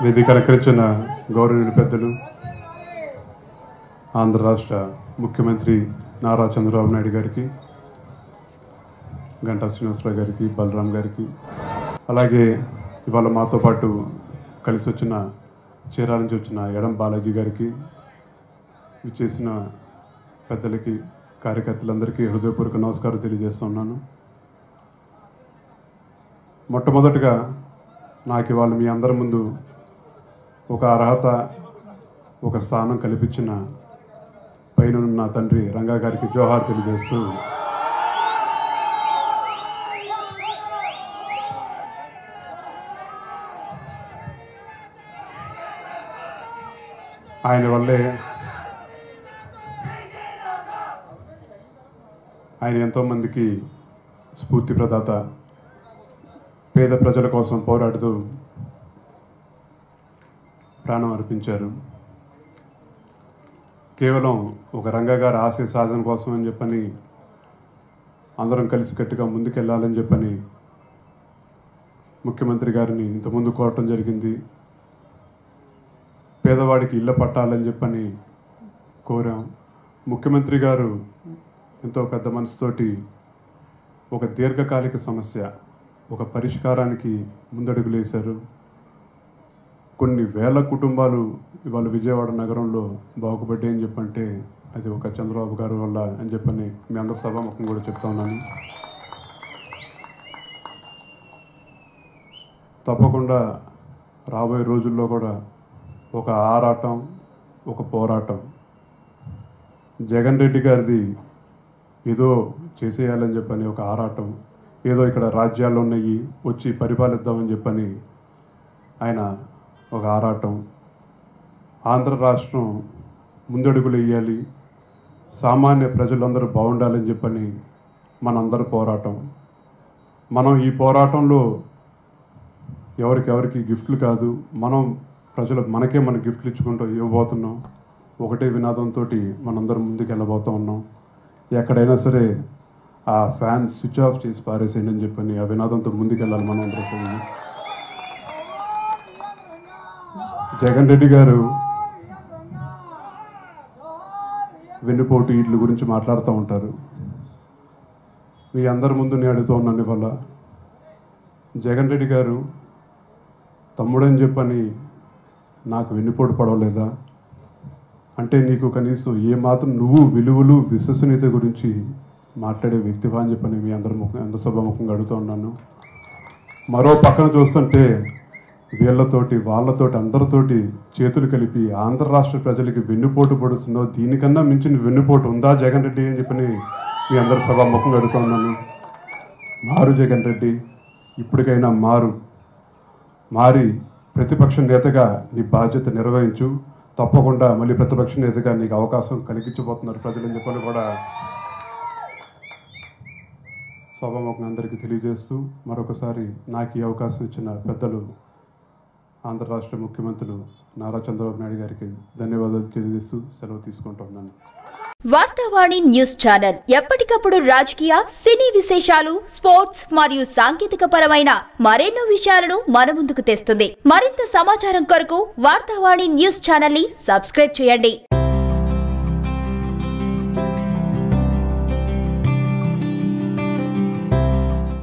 వేదిక అలంకరించిన గౌరవనీయులు పెద్దలు ఆంధ్ర రాష్ట్ర ముఖ్యమంత్రి నారా చంద్రబాబు నాయుడు గారికి, గంటా శ్రీనివాసరావు గారికి, బలరాం గారికి, అలాగే ఇవాళ మాతో పాటు కలిసి వచ్చిన చీరాల నుంచి వచ్చిన ఎడం బాలాజీ గారికి, విచ్చేసిన పెద్దలకి, కార్యకర్తలందరికీ హృదయపూర్వక నమస్కారం తెలియజేస్తున్నాను. మొట్టమొదటిగా నాకు ఇవాళ మీ అందరి ముందు ఒక అర్హత, ఒక స్థానం కల్పించిన పైన ఉన్న తండ్రి రంగా గారికి జోహార్ తెలియజేస్తూ, ఆయన వల్లే ఆయన ఎంతోమందికి స్ఫూర్తి ప్రదాత, పేద ప్రజల కోసం పోరాడుతూ ప్రాణం అర్పించారు. కేవలం ఒక రంగా గారి ఆశయ సాధన కోసం అని చెప్పని అందరం కలిసికట్టుగా ముందుకెళ్ళాలని చెప్పని ముఖ్యమంత్రి గారిని ఇంతకుముందు కోరటం జరిగింది. పేదవాడికి ఇళ్ళ పట్టాలని చెప్పని కోరాం. ముఖ్యమంత్రి గారు ఎంతో పెద్ద మనసుతోటి ఒక దీర్ఘకాలిక సమస్య, ఒక పరిష్కారానికి ముందడుగులేశారు. కొన్ని వేల కుటుంబాలు ఇవాళ విజయవాడ నగరంలో బాగుపడ్డాయి అని చెప్పంటే అది ఒక చంద్రబాబు గారి వల్ల అని చెప్పని మీ అందరి సభాముఖం కూడా చెప్తా ఉన్నాను. తప్పకుండా రాబోయే రోజుల్లో కూడా ఒక ఆరాటం, ఒక పోరాటం, జగన్ రెడ్డి గారిది ఏదో చేసేయాలని చెప్పని ఒక ఆరాటం, ఏదో ఇక్కడ రాజ్యాలు ఉన్నాయి వచ్చి పరిపాలిద్దామని చెప్పని ఆయన ఒక ఆరాటం, ఆంధ్ర రాష్ట్రం ముందడుగులు వేయాలి, సామాన్య ప్రజలందరూ బాగుండాలని చెప్పని మనందరి పోరాటం. మనం ఈ పోరాటంలో ఎవరికి గిఫ్ట్లు కాదు, మనం ప్రజలు మనకే మన గిఫ్ట్లు ఇచ్చుకుంటూ ఇవ్వబోతున్నాం. ఒకటే వినాదంతో మనందరం ముందుకు వెళ్ళబోతూ ఉన్నాం. ఎక్కడైనా సరే ఆ ఫ్యాన్ స్విచ్ ఆఫ్ చేసి పారేసేయండి అని చెప్పని ఆ వినాదంతో ముందుకెళ్ళాలి మనం అందరం. జగన్ రెడ్డి గారు వెన్నుపోటు వీటి గురించి మాట్లాడుతూ ఉంటారు. మీ అందరి ముందు నేను అడుగుతూ ఉన్నాను ఇవాళ, జగన్ రెడ్డి గారు తమ్ముడని చెప్పని నాకు వెన్నుపోటు పడవలేదా? అంటే నీకు కనీసం ఏమాత్రం నువ్వు విలువలు, విశ్వసనీయత గురించి మాట్లాడే వ్యక్తివా అని చెప్పని మీ అందరి సభాముఖంగా అడుగుతూ ఉన్నాను. మరో పక్కన చూస్తుంటే వీళ్ళతోటి వాళ్ళతోటి అందరితోటి చేతులు కలిపి ఆంధ్ర రాష్ట్ర ప్రజలకి వెన్నుపోటు పడుతున్నావు, దీనికన్నా మించిన వెన్నుపోటు ఉందా జగన్ రెడ్డి అని చెప్పని మీ అందరి సభాముఖంగా అడుగుతూ ఉన్నాను. మారు జగన్ రెడ్డి, ఇప్పటికైనా మారి ప్రతిపక్ష నేతగా నీ బాధ్యత నిర్వహించు. తప్పకుండా మళ్ళీ ప్రతిపక్ష నేతగా నీకు అవకాశం కలిగించబోతున్నారు ప్రజలని చెప్పని కూడా సభాముఖంగా అందరికీ తెలియజేస్తూ, మరొకసారి నాకు ఈ అవకాశం ఇచ్చిన పెద్దలు ఆంధ్ర రాష్ట్ర ముఖ్యమంత్రులు నారా చంద్రబాబు నాయుడు గారికి ధన్యవాదాలు తెలియజేస్తూ సెలవు తీసుకుంటున్నాను. వార్తావాణి న్యూస్ ఛానల్ ఎప్పటికప్పుడు రాజకీయ, సినీ విశేషాలు, స్పోర్ట్స్ మరియు సాంకేతిక పరమైన మరెన్నో విషయాలను మన ముందుకు తెస్తుంది. మరింత సమాచారం కొరకు వార్తావాణి న్యూస్ ఛానల్ ని సబ్స్క్రైబ్ చేయండి.